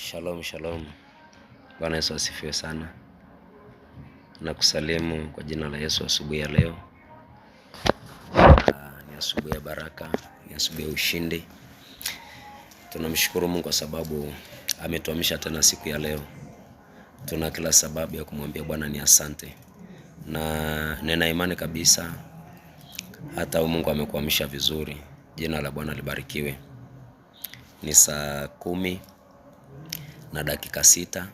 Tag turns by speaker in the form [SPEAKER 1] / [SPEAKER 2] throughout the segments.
[SPEAKER 1] Shalom, shalom. Bwana Yesu asifiwe sana. Nakusalimu kwa jina la Yesu asubuhi ya leo. Ni asubuhi ya baraka, ni asubuhi ya ushindi. Tunamshukuru Mungu kwa sababu ametuamsha tena siku ya leo. Tuna kila sababu ya kumwambia Bwana ni asante. Na nina imani kabisa hata Mungu amekuamsha vizuri. Jina la Bwana libarikiwe. Ni saa 10:06.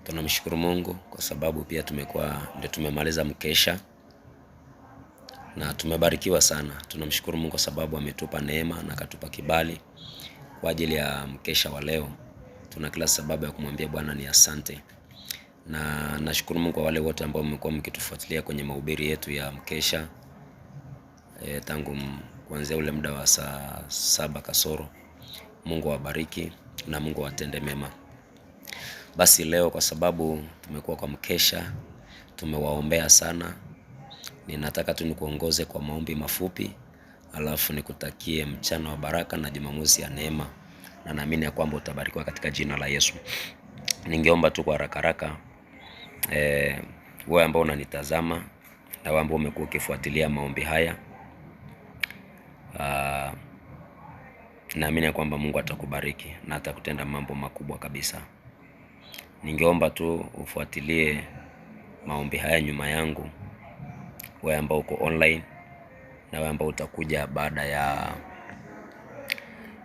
[SPEAKER 1] Tunamshukuru Mungu kwa sababu pia tumemaliza mkesha na tumebarikiwa sana. Tunamshukuru Mungu kwa sababu ametupa neema na akatupa kibali kwa ajili ya mkesha wa leo. Tuna kila sababu ya kumwambia Bwana ni asante. Na nashukuru Mungu kwa wale wote ambao mmekuwa mkitufuatilia kwenye mahubiri yetu ya mkesha tangu kuanzia ule muda wa saa 7 kasoro. Mungu awabariki na Mungu awatende mema. Basi leo kwa sababu tumekuwa kwa mkesha, tumewaombea sana. Ninataka tu nikuongoze kwa maombi mafupi, alafu nikutakie mchana wa baraka na Jumamosi ya neema. Na naamini ya kwamba utabarikiwa katika jina la Yesu. Ningeomba tu kwa haraka haraka wewe ambao unanitazama na wewe ambao umekuwa ukifuatilia maombi haya, naamini ya kwamba Mungu atakubariki na atakutenda mambo makubwa kabisa. Ningeomba tu ufuatilie maombi haya nyuma yangu, wewe ambao uko online na wewe ambao utakuja baada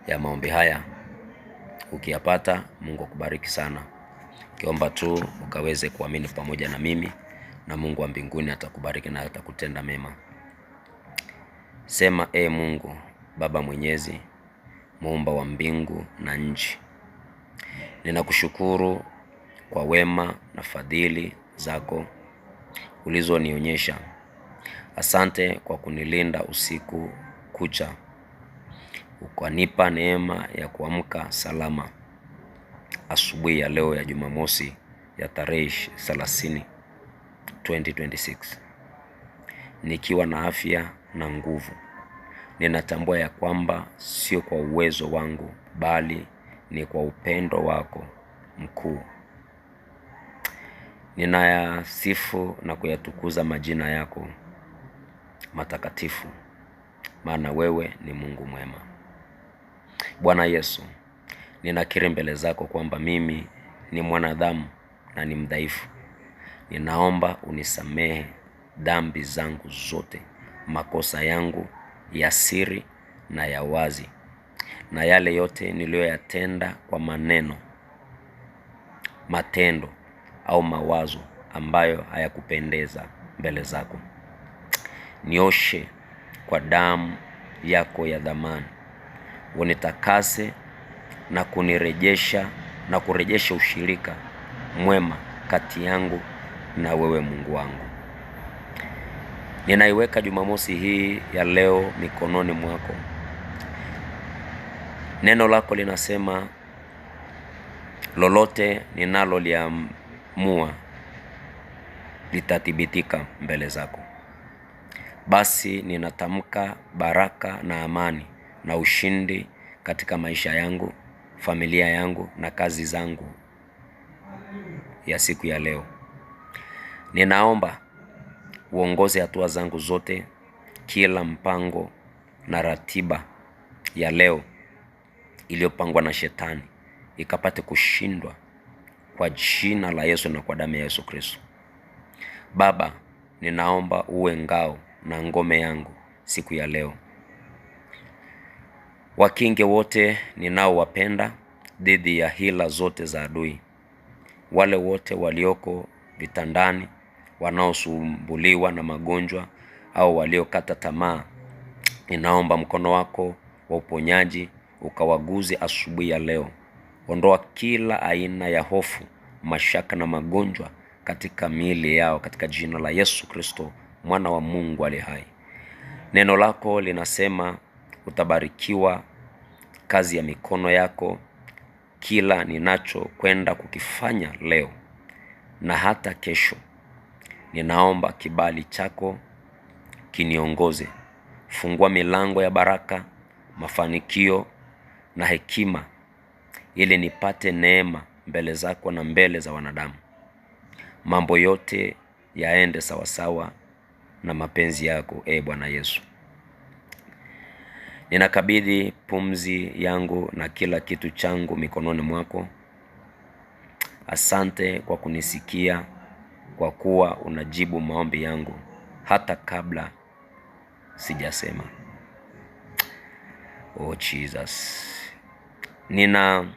[SPEAKER 1] ya maombi haya. Ukiyapata, Mungu akubariki sana. Kiomba tu ukaweze kuamini pamoja na mimi na Mungu wa mbinguni atakubariki na atakutenda mema. Sema, Mungu Baba Mwenyezi, Muumba wa mbingu na nchi, ninakushukuru kwa wema na fadhili zako ulizonionyesha. Asante kwa kunilinda usiku kucha, ukanipa neema ya kuamka salama asubuhi ya leo ya Jumamosi ya tarehe 30 2026, nikiwa na afya na nguvu. Ninatambua ya kwamba sio kwa uwezo wangu, bali ni kwa upendo wako mkuu. Ninayasifu na kuyatukuza majina yako matakatifu, maana wewe ni Mungu mwema. Bwana Yesu, ninakiri mbele zako kwamba mimi ni mwanadamu na ni mdhaifu. Ninaomba unisamehe dhambi zangu zote, makosa yangu ya siri na ya wazi, na yale yote niliyoyatenda kwa maneno, matendo au mawazo ambayo hayakupendeza mbele zako. Nioshe kwa damu yako ya dhamani, unitakase na kurejesha ushirika mwema kati yangu na wewe Mungu wangu. Ninaiweka Jumamosi hii ya leo mikononi mwako. Neno lako linasema lolote ninaloliamua litathibitika mbele zako. Basi ninatamka baraka na amani na ushindi katika maisha yangu, familia yangu na kazi zangu ya siku ya leo. Ninaomba uongoze hatua zangu zote, kila mpango na ratiba ya leo iliyopangwa na shetani ikapate kushindwa kwa jina la Yesu na kwa damu ya Yesu Kristo. Baba, ninaomba uwe ngao na ngome yangu siku ya leo. Wakinge wote ninaowapenda dhidi ya hila zote za adui. Wale wote walioko vitandani, wanaosumbuliwa na magonjwa au waliokata tamaa, ninaomba mkono wako wa uponyaji ukawaguze asubuhi ya leo. Ondoa kila aina ya hofu, mashaka na magonjwa katika miili yao katika jina la Yesu Kristo, mwana wa Mungu aliye hai. Neno lako linasema utabarikiwa kazi ya mikono yako. Kila ninacho kwenda kukifanya leo na hata kesho, ninaomba kibali chako kiniongoze. Fungua milango ya baraka, mafanikio na hekima ili nipate neema mbele zako na mbele za wanadamu. Mambo yote yaende sawasawa na mapenzi yako, Bwana Yesu. Ninakabidhi pumzi yangu na kila kitu changu mikononi mwako. Asante kwa kunisikia, kwa kuwa unajibu maombi yangu hata kabla sijasema. Oh Jesus. Ninakataa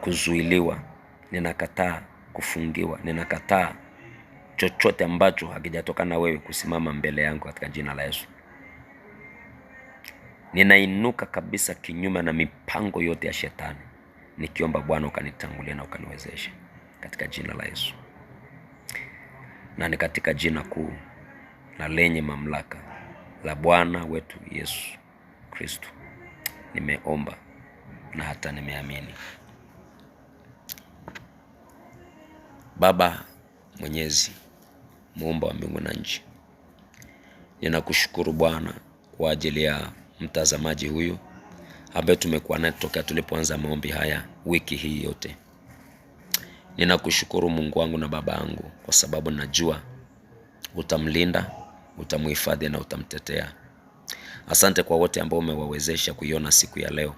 [SPEAKER 1] kuzuiliwa, ninakataa kufungiwa, ninakataa chochote ambacho hakijatokana wewe kusimama mbele yangu katika jina la Yesu. Ninainuka kabisa kinyume na mipango yote ya shetani, nikiomba Bwana ukanitangulia na ukaniwezeshe katika jina la Yesu. Na ni katika jina kuu na lenye mamlaka la Bwana wetu Yesu Kristo nimeomba na hata nimeamini. Baba Mwenyezi, Muumba wa mbingu na nchi, ninakushukuru Bwana kwa ajili ya mtazamaji huyu ambaye tumekuwa naye tokea tulipoanza maombi haya wiki hii yote. Ninakushukuru Mungu wangu na Baba yangu kwa sababu najua utamlinda, utamhifadhi na utamtetea. Asante kwa wote ambao umewawezesha kuiona siku ya leo.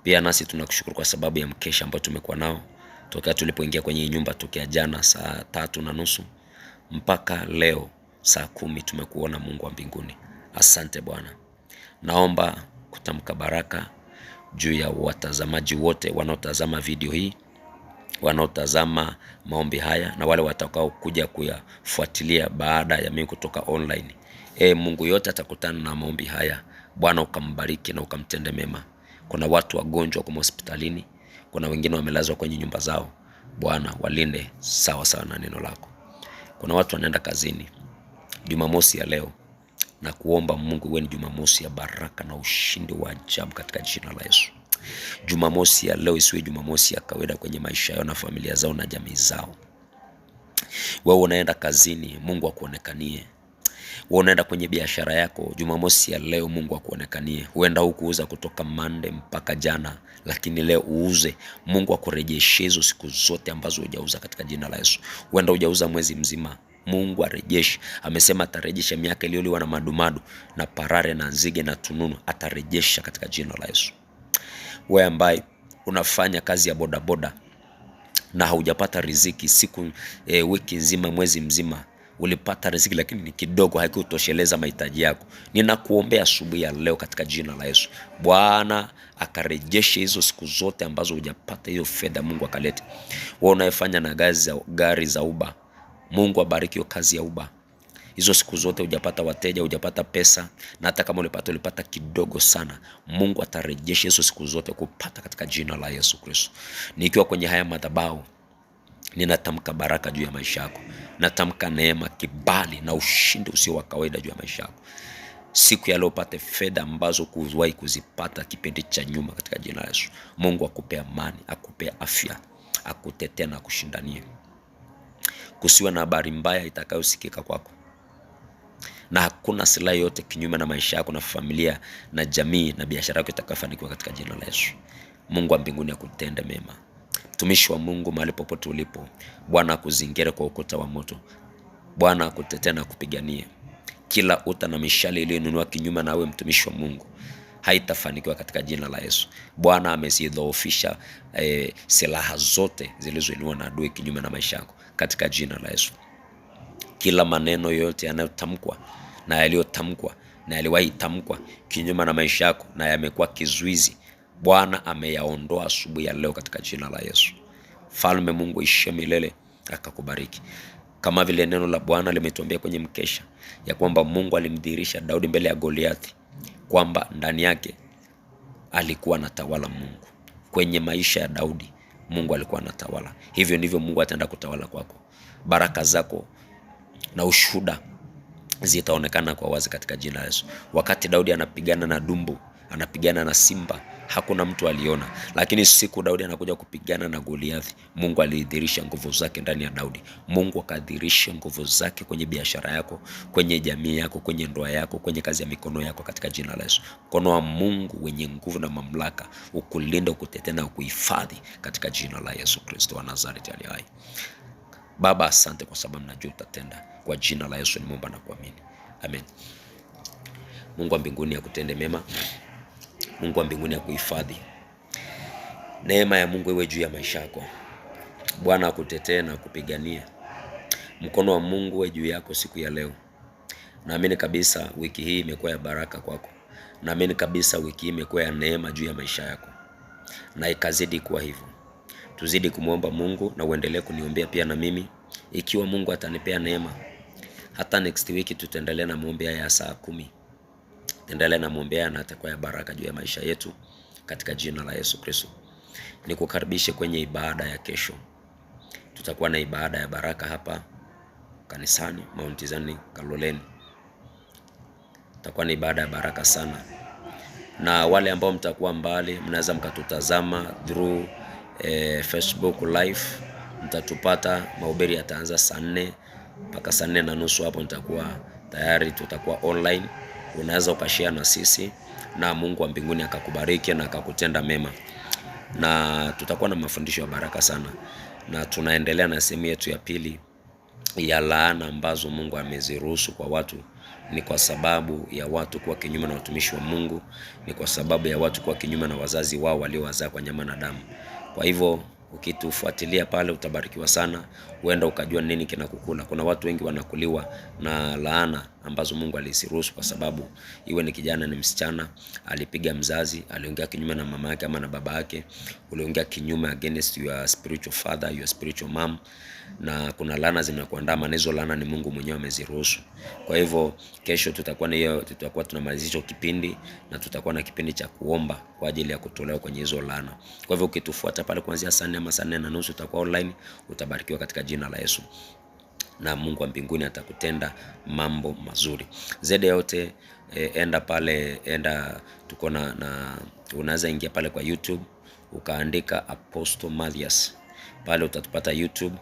[SPEAKER 1] Pia nasi tunakushukuru kwa sababu ya mkesha ambao tumekuwa nao tokea tulipoingia kwenye nyumba tokea jana saa 3:30 mpaka leo saa 10 tumekuona Mungu wa mbinguni. Asante Bwana. Naomba kutamka baraka juu ya watazamaji wote wanaotazama video hii, wanaotazama maombi haya na wale watakao kuja kuyafuatilia baada ya mimi kutoka online. Mungu yote atakutana na maombi haya. Bwana ukambariki na ukamtende mema. Kuna watu wagonjwa kwa hospitalini, kuna wengine wamelazwa kwenye nyumba zao. Bwana walinde sawa sawa na neno lako. Kuna watu wanaenda kazini Jumamosi ya leo, na kuomba Mungu iwe ni Jumamosi ya baraka na ushindi wa ajabu katika jina la Yesu. Jumamosi ya leo isiwe Jumamosi ya kawaida kwenye maisha yao na familia zao na jamii zao. Wewe unaenda kazini, Mungu akuonekanie. Wewe unaenda kwenye biashara yako, Jumamosi ya leo Mungu akuonekanie. Huenda hukuuza kutoka Monday mpaka jana, lakini leo uuze. Mungu akurejeshe hizo siku zote ambazo hujauza katika jina la Yesu. Huenda hujauza mwezi mzima, Mungu arejeshe. Amesema atarejesha miaka iliyoliwa na madumadu na parare na nzige na tununu, atarejesha katika jina la Yesu. Wewe ambaye unafanya kazi ya bodaboda na haujapata riziki siku wiki nzima, mwezi mzima, ulipata riziki lakini ni kidogo, haikutosheleza mahitaji yako. Ninakuombea asubuhi ya leo katika jina la Yesu. Bwana akarejeshe hizo siku zote ambazo hujapata hiyo fedha, Mungu akalete. Wewe unayefanya na gari za Uber, Mungu abariki hiyo kazi ya Uber. Hizo siku zote hujapata wateja, hujapata pesa, na hata kama ulipata kidogo sana, Mungu atarejesha hizo siku zote kupata katika jina la Yesu Kristo. Nikiwa kwenye haya madhabahu, ninatamka baraka juu ya maisha yako. Natamka neema, kibali na ushindi usio wa kawaida juu ya maisha yako. Siku ya leo upate fedha ambazo kuwahi kuzipata kipindi cha nyuma katika jina la Yesu. Mungu akupe amani, akupe afya, akutetee na kushindania. Kusiwe na habari mbaya itakayosikika kwako. Na hakuna silaha yote kinyume na maisha yako na familia na jamii na biashara yako itakayofanikiwa katika jina la Yesu. Mungu wa mbinguni akutende mema. Mtumishi wa Mungu mahali popote ulipo, Bwana akuzingire kwa ukuta wa moto. Bwana akutetee na kupiganie. Kila uta na mishale iliyonunua kinyume na wewe mtumishi wa Mungu haitafanikiwa katika jina la Yesu. Bwana amezidhoofisha silaha zote zilizoinua na adui kinyume na maisha yako katika jina la Yesu. Kila maneno yote yanayotamkwa na yaliyotamkwa na yaliwahi tamkwa kinyume na maisha yako na yamekuwa kizuizi, Bwana ameyaondoa asubuhi ya leo katika jina la Yesu. Falme Mungu ishie milele akakubariki. Kama vile neno la Bwana limetuambia kwenye mkesha ya kwamba Mungu alimdhihirisha Daudi mbele ya Goliathi, kwamba ndani yake alikuwa anatawala Mungu. Kwenye maisha ya Daudi Mungu alikuwa anatawala. Hivyo ndivyo Mungu ataenda kutawala kwako. Baraka zako na ushuhuda zitaonekana kwa wazi katika jina la Yesu. Wakati Daudi anapigana na dumbu, anapigana na simba, hakuna mtu aliona. Lakini siku Daudi anakuja kupigana na Goliathi, Mungu alidhihirisha nguvu zake ndani ya Daudi. Mungu akadhihirisha nguvu zake kwenye biashara yako, kwenye jamii yako, kwenye ndoa yako, kwenye kazi ya mikono yako, katika jina la Yesu. Mkono wa Mungu wenye nguvu na mamlaka ukulinda, ukutetee na ukuhifadhi katika jina la Yesu Kristo wa Nazareti aliye hai. Baba, asante kwa sababu najua utatenda. Kwa jina la Yesu nimeomba na kuamini. Amen. Mungu wa mbinguni akutende mema. Mungu wa mbinguni akuhifadhi. Neema ya Mungu iwe juu ya maisha yako. Bwana akutetee na kupigania. Mkono wa Mungu uwe juu yako siku ya leo. Naamini kabisa wiki hii imekuwa ya baraka kwako. Naamini kabisa wiki hii imekuwa ya neema juu ya maisha yako, na ikazidi kuwa hivyo. Tuzidi kumuomba Mungu na uendelee kuniombea pia na mimi. Ikiwa Mungu atanipea neema, hata next week tutaendelea na maombi ya saa 10. Tutaendelea na maombi na atakuwa ya baraka juu ya maisha yetu katika jina la Yesu Kristo. Nikukaribishe kwenye ibada ya kesho. Tutakuwa na ibada ya baraka hapa kanisani Mount Zion Kaloleni. Tutakuwa na ibada ya baraka sana. Na wale ambao mtakuwa mbali, mnaweza mkatutazama through Facebook live. Mtatupata. Mahubiri yataanza saa 4 mpaka saa 4:30. Hapo nitakuwa tayari, tutakuwa online. Unaweza ukashare na sisi, na Mungu wa mbinguni akakubariki na akakutenda mema. Na tutakuwa na mafundisho ya baraka sana. Na tunaendelea na sehemu yetu ya pili ya laana ambazo Mungu ameziruhusu kwa watu. Ni kwa sababu ya watu kuwa kinyume na watumishi wa Mungu. Ni kwa sababu ya watu kuwa kinyume na wazazi wao waliowazaa kwa nyama na damu. Kwa hivyo ukitufuatilia pale utabarikiwa sana. Huenda ukajua nini kinakukula. Kuna watu wengi wanakuliwa na laana ambazo Mungu alisiruhusu kwa sababu iwe ni kijana ni msichana, alipiga mzazi, aliongea kinyume na mama yake ama na baba yake, uliongea kinyume against your spiritual father, your spiritual mom, na kuna laana zinakuandama, na hizo laana ni Mungu mwenyewe ameziruhusu. Kwa hivyo kesho tutakuwa tunamalizisha kipindi, na tutakuwa na kipindi cha kuomba kwa ajili ya kutolewa kwenye hizo laana. Kwa hivyo ukitufuata pale kuanzia saa 4 ama saa 4:30 utakuwa online, utabarikiwa katika jina la Yesu. Na Mungu wa mbinguni atakutenda mambo mazuri. Zaidi yote enda pale, tuko na unaweza ingia pale kwa YouTube ukaandika Apostle Mathias. Pale utatupata YouTube,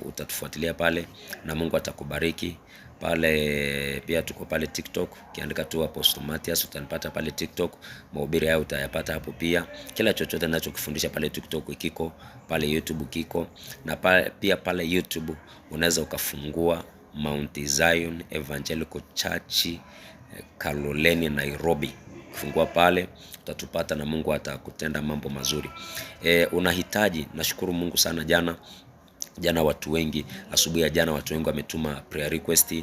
[SPEAKER 1] utatufuatilia pale na Mungu atakubariki. Pale pia tuko pale TikTok, ukiandika tu Apostle Mathias utanipata pale TikTok. Mahubiri hayo utayapata hapo pia. Kila chochote ninachokufundisha pale TikTok kiko, pale YouTube kiko. Na pia pale YouTube unaweza ukafungua Mount Zion Evangelical Church Kaloleni Nairobi. Kufungua pale utatupata na Mungu atakutenda mambo mazuri. Unahitaji, nashukuru Mungu sana jana watu wengi, asubuhi ya jana watu wengi wametuma prayer request,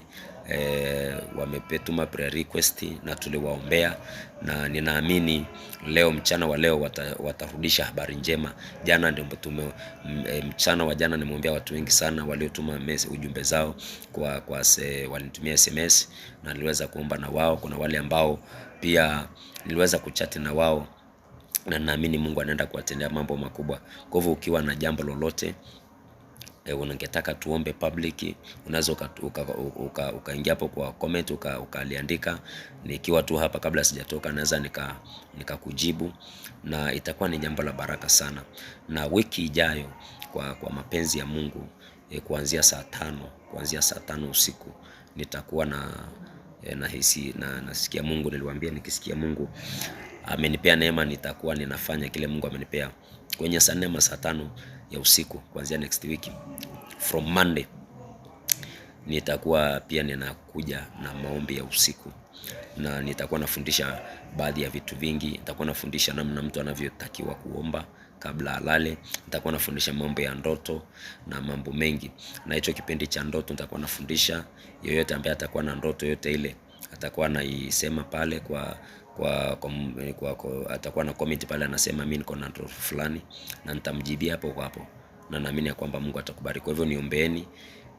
[SPEAKER 1] wamepetuma prayer request na tuliwaombea, na ninaamini leo mchana wa leo watarudisha habari njema. Jana ndio mchana wa jana nimeombea watu wengi sana waliotuma ujumbe zao walinitumia SMS na niliweza kuomba na wao. Kuna wale ambao pia niliweza kuchat na wao, na naamini Mungu anaenda kuwatendea mambo makubwa. Kwa hivyo ukiwa na jambo lolote unangetaka tuombe public, unaweza ukaingia hapo kwa comment ukaliandika. Nikiwa tu hapa kabla sijatoka naweza nikakujibu, na itakuwa ni jambo la baraka sana. Na wiki ijayo kwa mapenzi ya Mungu kuanzia saa 5 usiku nitakuwa nahisi na nasikia Mungu, niliwaambia nikisikia Mungu amenipea neema nitakuwa ninafanya kile Mungu amenipea kwenye saa 4 ama saa 5 ya usiku kuanzia next week. From Monday nitakuwa pia ninakuja na maombi ya usiku, na nitakuwa nafundisha baadhi ya vitu vingi. Nitakuwa nafundisha namna mtu anavyotakiwa kuomba kabla alale. Nitakuwa nafundisha mambo ya ndoto na mambo mengi, na hicho kipindi cha ndoto nitakuwa nafundisha. Yoyote ambaye atakuwa na ndoto yote ile atakuwa anaisema pale atakuwa na comment pale, anasema mimi niko na ndoto fulani, na nitamjibia hapo kwa hapo, na naamini ya kwamba Mungu atakubariki. Kwa hivyo niombeeni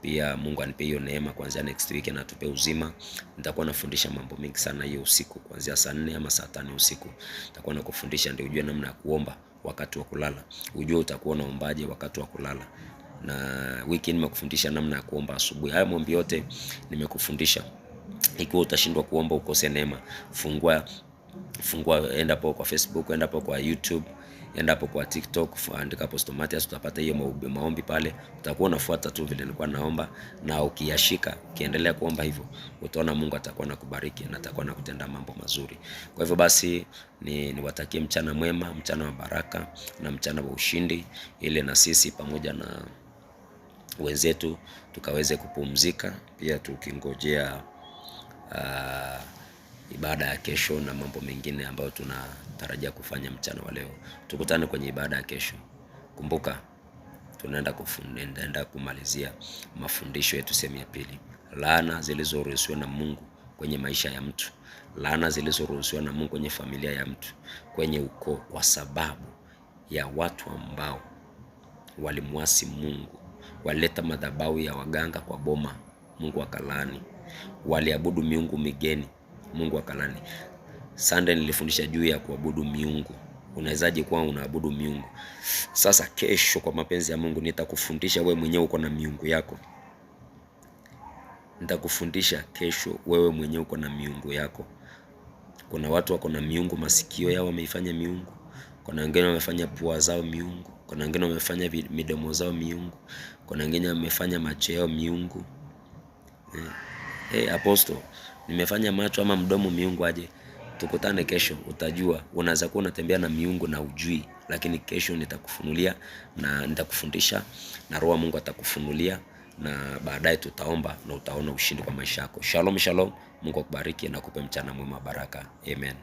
[SPEAKER 1] pia Mungu anipe hiyo neema kuanzia next week na atupe uzima. Nitakuwa nafundisha mambo mengi sana hiyo usiku kuanzia saa 4 ama saa 5 usiku. Nitakuwa nakufundisha ndio ujue namna ya kuomba wakati wa kulala. Ujue utakuwa unaombaje wakati wa kulala. Na wiki nimekufundisha namna ya kuomba asubuhi. Haya maombi yote nimekufundisha. Ikiwa utashindwa kuomba ukose neema, fungua Fungua, enda hapo kwa Facebook, enda hapo kwa YouTube, enda hapo kwa TikTok, andika Apostle Mathias, utapata hiyo maombi pale. Utakuwa unafuata tu vile nilikuwa naomba, na ukiyashika, ukiendelea kuomba hivyo, utaona Mungu atakuwa anakubariki na atakuwa anakutenda mambo mazuri. Kwa hivyo basi niwatakie mchana mwema, mchana wa baraka na mchana wa ushindi, ili na sisi pamoja na wenzetu tukaweze kupumzika, pia tukingojea ibada ya kesho na mambo mengine ambayo tunatarajia kufanya mchana wa leo. Tukutane kwenye ibada ya kesho. Kumbuka tunaenda kumalizia mafundisho yetu sehemu ya pili. Laana zilizoruhusiwa na Mungu kwenye maisha ya mtu, laana zilizoruhusiwa na Mungu kwenye familia ya mtu, kwenye ukoo, kwa sababu ya watu ambao walimwasi Mungu, walileta madhabahu ya waganga kwa boma, Mungu akalaani. Waliabudu miungu migeni, Mungu akalani. Sunday nilifundisha juu ya kuabudu miungu. Unawezaje kuwa unaabudu miungu? Sasa kesho kwa mapenzi ya Mungu nitakufundisha wewe mwenyewe uko na miungu yako. Nitakufundisha kesho wewe mwenyewe uko na miungu yako. Kuna watu wako na miungu, masikio yao wameifanya miungu. Kuna wengine wamefanya pua zao miungu. Kuna wengine wamefanya midomo zao miungu. Kuna wengine wamefanya macho yao miungu. Apostle, nimefanya macho ama mdomo miungu aje? Tukutane kesho, utajua. Unaweza kuwa unatembea na miungu na ujui, lakini kesho nitakufunulia na nitakufundisha, na Roho Mungu atakufunulia, na baadaye tutaomba na utaona ushindi kwa maisha yako. Shalom shalom. Mungu akubariki na akupe mchana mwema baraka. Amen.